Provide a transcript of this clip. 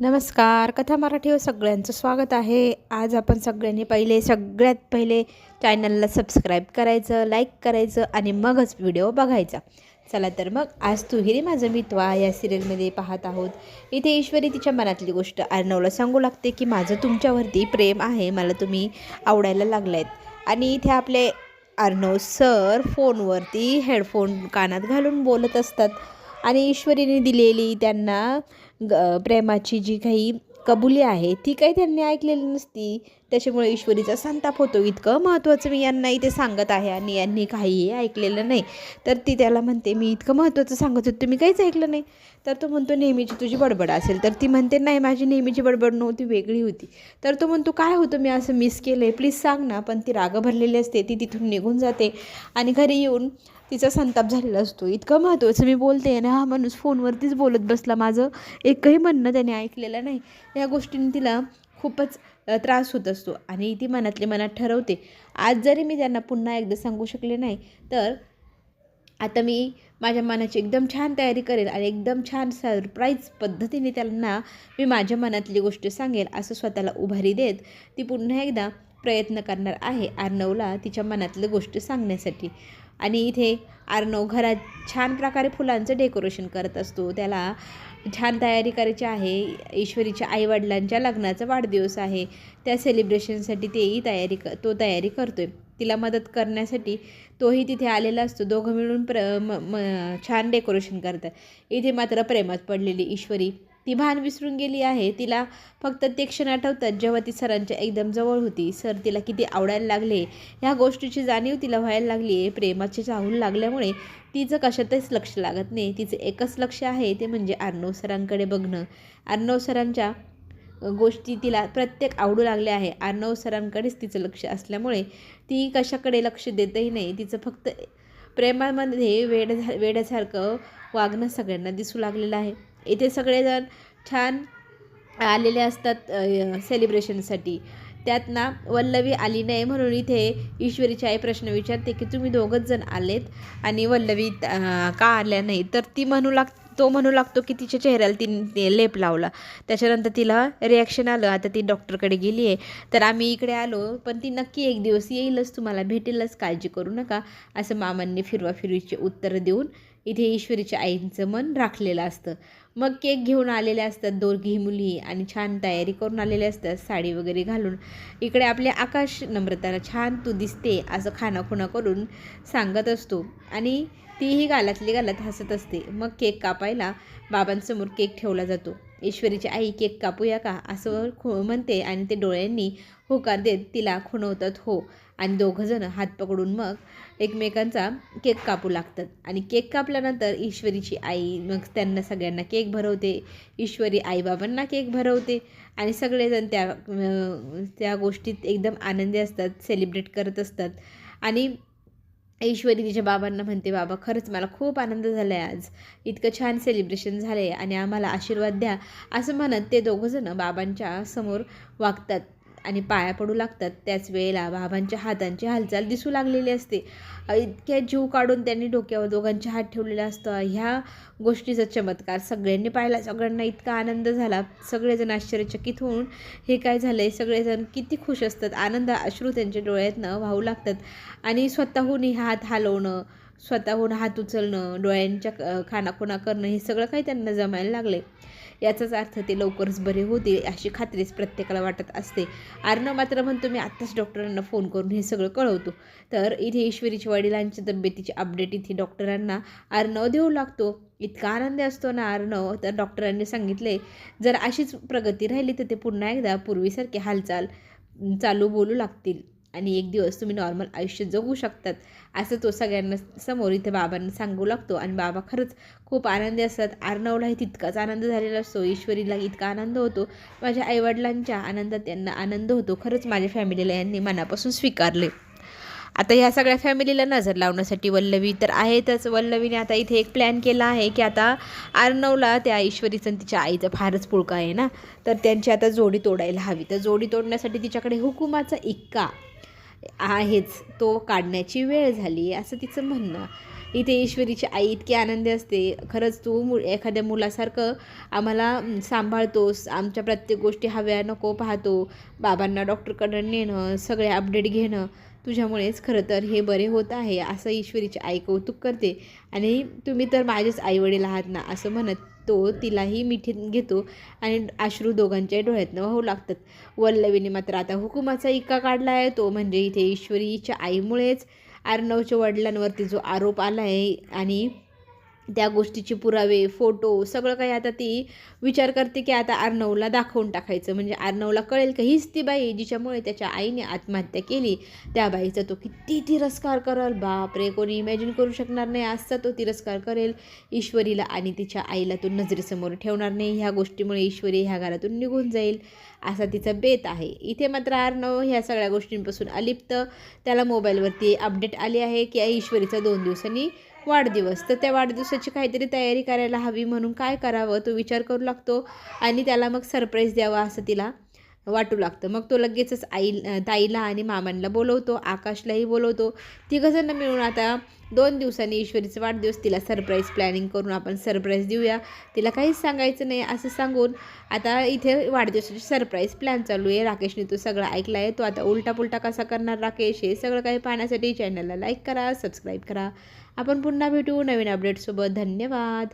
नमस्कार. कथा मराठीवर सगळ्यांचं स्वागत आहे. आज आपण सगळ्यांनी सगळ्यात पहिले चॅनलला सबस्क्राईब करायचं, लाईक करायचं आणि मगच व्हिडिओ बघायचा. चला तर मग आज तू हिरे माझं मितवा या सिरियलमध्ये पाहत आहोत. इथे ईश्वरी तिच्या मनातली गोष्ट अर्णवला सांगू लागते की माझं तुमच्यावरती प्रेम आहे, मला तुम्ही आवडायला लागलायत. आणि इथे आपले अर्णव सर फोनवरती हेडफोन कानात घालून बोलत असतात आणि ईश्वरीने दिलेली त्यांना प्रेमाची जी काही कबुली आहे ती काही त्यांनी ऐकलेली नसती. त्याच्यामुळे ईश्वरीचा संताप होतो. इतकं महत्त्वाचं मी यांना इथे सांगत आहे आणि यांनी काहीही ऐकलेलं नाही. तर ती त्याला म्हणते मी इतकं महत्त्वाचं सांगत होते तुम्ही काहीच ऐकलं नाही. तर तो म्हणतो नेहमीची तुझी बडबड असेल. तर ती म्हणते नाही, माझी नेहमीची बडबड नव्हती, वेगळी होती. तर तो म्हणतो काय होतं, मी असं मिस केलं आहे, प्लीज सांग ना. पण ती राग भरलेली असते. ती तिथून निघून जाते आणि घरी येऊन तिचा संताप झालेला असतो. इतकं महत्त्वाचं मी बोलते आणि हा माणूस फोनवरतीच बोलत बसला, माझं एकही म्हणणं त्याने ऐकलेलं नाही. या गोष्टीने तिला खूपच त्रास होत असतो आणि ती मनातल्या मनात ठरवते आज जरी मी त्यांना पुन्हा एकदा सांगू शकले नाही तर आता मी माझ्या मनाची एकदम छान तयारी करेल आणि एकदम छान सरप्राईज पद्धतीने त्यांना मी माझ्या मनातली गोष्ट सांगेल असं स्वतःला उभारी देत ती पुन्हा एकदा प्रयत्न करणार आहे अर्णवला तिच्या मनातली गोष्ट सांगण्यासाठी. आणि इथे अर्णव घरात छान प्रकारे फुलांचं डेकोरेशन करत असतो. त्याला छान तयारी करायची आहे. ईश्वरीच्या आईवडिलांच्या लग्नाचा वाढदिवस आहे, त्या सेलिब्रेशनसाठी तो तयारी करतो आहे. तिला मदत करण्यासाठी तोही तिथे आलेला असतो. दोघं मिळून छान डेकोरेशन करतात. इथे मात्र प्रेमात पडलेली ईश्वरी ती भान विसरून गेली आहे. तिला फक्त ते क्षण आठवतात जेव्हा ती सरांच्या एकदम जवळ होती. सर तिला किती आवडायला लागले ह्या गोष्टीची जाणीव तिला व्हायला लागली आहे. प्रेमाची चाहूल लागल्यामुळे तिचं कशातच लक्ष लागत नाही. तिचं एकच लक्ष आहे ते म्हणजे अर्णव सरांकडे बघणं. अर्णव सरांच्या गोष्टी तिला प्रत्येक आवडू लागल्या आहे. अर्णव सरांकडेच तिचं लक्ष असल्यामुळे ती कशाकडे लक्ष देतही नाही. तिचं फक्त प्रेमामध्ये वेड्यासारखं वागणं सगळ्यांना दिसू लागलेलं आहे. इथे सगळेजण छान आलेले असतात सेलिब्रेशनसाठी. त्यात ना वल्लवी आली नाही म्हणून इथे ईश्वरीची आई प्रश्न विचारते की तुम्ही दोघंच जण आलेत आणि वल्लवी का आल्या नाही. तर तो म्हणू लागतो की तिच्या चेहऱ्याला तिने लेप लावला. त्याच्यानंतर तिला रिॲक्शन आलं, आता ती डॉक्टरकडे गेली आहे तर आम्ही इकडे आलो, पण ती नक्की एक दिवस येईलच, तुम्हाला भेटेलच, काळजी करू नका असं मामांनी फिरवाफिरवीचे उत्तर देऊन इथे ईश्वरीच्या आईंचं मन राखलेलं असतं. मग केक घेऊन आलेले असतात दोघी मुली आणि छान तयारी करून आलेले असतात साडी वगैरे घालून. इकडे आपले आकाश नम्रताला छान तू दिसते असं खानाखुणा करून सांगत असतो आणि तीही गालातली गालात हसत असते. मग केक कापायला बाबांसमोर केक ठेवला जातो. ईश्वरीची आई केक कापूया का असं म्हणते आणि ते डोळ्यांनी होकार देत तिला खुणवतात हो. आणि दोघंजण हात पकडून मग एकमेकांचा केक कापू लागतात. आणि केक कापल्यानंतर ईश्वरीची आई मग त्यांना सगळ्यांना केक भरवते. ईश्वरी आईबाबांना केक भरवते आणि सगळेजण त्या गोष्टीत एकदम आनंदी असतात, सेलिब्रेट करत असतात. आणि ईश्वरी तिच्या बाबांना म्हणते बाबा खरंच मला खूप आनंद झाला आहे, आज इतकं छान सेलिब्रेशन झालं आहे आणि आम्हाला आशीर्वाद द्या असं म्हणत ते दोघंजणं बाबांच्या समोर वागतात आणि पाया पडू लागतात. त्याच वेळेला बाबांच्या हातांची हालचाल दिसू लागलेली असते. इतक्या जीव काढून त्यांनी डोक्यावर दोघांचे हात ठेवलेले असतं. ह्या गोष्टीचा चमत्कार सगळ्यांनी पाहिला. सगळ्यांना इतका आनंद झाला. सगळेजण आश्चर्यचकित होऊन हे काय झालं आहे, सगळेजण किती खुश असतात. आनंद अश्रू त्यांच्या डोळ्यातनं वाहू लागतात आणि स्वतःहून हात हलवणं, स्वतःहून हात उचलणं, डोळ्यांच्या खानाखुणा करणं हे सगळं काही त्यांना जमायला लागले. याचाच अर्थ ते लवकरच बरे होते अशी खात्रीच प्रत्येकाला वाटत असते. अर्णव मात्र म्हणतो मी आत्ताच डॉक्टरांना फोन करून हे सगळं कळवतो. तर इथे ईश्वरीच्या वडिलांच्या तब्येतीची अपडेट इथे डॉक्टरांना अर्णव देऊ लागतो. इतका आनंदी असतो ना अर्णव. तर डॉक्टरांनी सांगितले जर अशीच प्रगती राहिली तर ते पुन्हा एकदा पूर्वीसारखे हालचाल चालू बोलू लागतील आणि एक दिवस तुम्ही नॉर्मल आयुष्य जगू शकतात असं तो सगळ्यांना समोर इथे बाबांना सांगू लागतो. आणि बाबा खरंच खूप आनंदी असतात. अर्णवलाही तितकाच आनंद झालेला असतो. ईश्वरीला इतका आनंद होतो, माझ्या आईवडिलांच्या आनंदात त्यांना आनंद होतो. खरंच माझ्या फॅमिलीला यांनी मनापासून स्वीकारले. आता ह्या सगळ्या फॅमिलीला नजर लावण्यासाठी वल्लवी तर आहेतच. वल्लवीने आता इथे एक प्लॅन केला आहे की आता अर्णवला त्या ईश्वरीचं आणि तिच्या आईचं फारच पुळका आहे ना, तर त्यांची आता जोडी तोडायला हवी. तर जोडी तोडण्यासाठी तिच्याकडे हुकुमाचा इक्का आहेच, तो काढण्याची वेळ झाली असं तिचं म्हणणं. इथे ईश्वरीची आई इतकी आनंदी असते, खरंच तू एखाद्या मुलासारखं आम्हाला सांभाळतोस, आमच्या प्रत्येक गोष्टी हव्या नको पाहतो, बाबांना डॉक्टरकडं नेणं, सगळे अपडेट घेणं, तुझ्यामुळेच खरं तर हे बरे होत आहे, असं ईश्वरीची आई कौतुक करते. आणि तुम्ही तर माझेच आईवडील आहात ना, असं म्हणत तो तिलाही मिठीत घेतो आणि अश्रू दोघांच्याही डोळ्यातनं वाहू लागतात. वल्लवीने मात्र आता हुकुमाचा इक्का काढला आहे, तो म्हणजे इथे ईश्वरीच्या आईमुळेच अर्णवच्या वडिलांवरती जो आरोप आला आहे आणि त्या गोष्टीचे पुरावे, फोटो सगळं काही आता ती विचार करते की आता अर्णवला दाखवून टाकायचं, म्हणजे अर्णवला कळेल की हीच ती बाई जिच्यामुळे त्याच्या आईने आत्महत्या केली. त्या बाईचा तो किती तिरस्कार करेल, बापरे, कोणी इमॅजिन करू शकणार नाही असा तो तिरस्कार करेल. ईश्वरीला आणि तिच्या आईला तो नजरेसमोर ठेवणार नाही. ह्या गोष्टीमुळे ईश्वरी ह्या घरातून निघून जाईल असा तिचा बेत आहे. इथे मात्र अर्णव ह्या सगळ्या गोष्टींपासून अलिप्त. त्याला मोबाईलवरती अपडेट आली आहे की ईश्वरीचा 2 दिवसांनी वाढदिवस, तर त्या वाढदिवसाची काहीतरी तयारी करायला हवी, म्हणून काय करावं तो विचार करू लागतो आणि त्याला मग सरप्राईज द्यावा असं तिला वाटू लागतं. मग तो लगेचच ताईला आणि मामांना बोलवतो, आकाशलाही बोलवतो. तिघंजणं मिळून आता 2 दिवसांनी ईश्वरीचा वाढदिवस, तिला सरप्राईज प्लॅनिंग करून आपण सरप्राईज देऊया, तिला काहीच सांगायचं नाही असं सांगून आता इथे वाढदिवसाची सरप्राईज प्लॅन चालू आहे. राकेशने तो सगळं ऐकला आहे, तो आता उलटा पुलटा कसा करणार राकेश, हे सगळं काही पाहण्यासाठी चॅनलला लाईक करा, सबस्क्राईब करा. आपण पुन्हा भेटू नवीन अपडेटसोबत. धन्यवाद.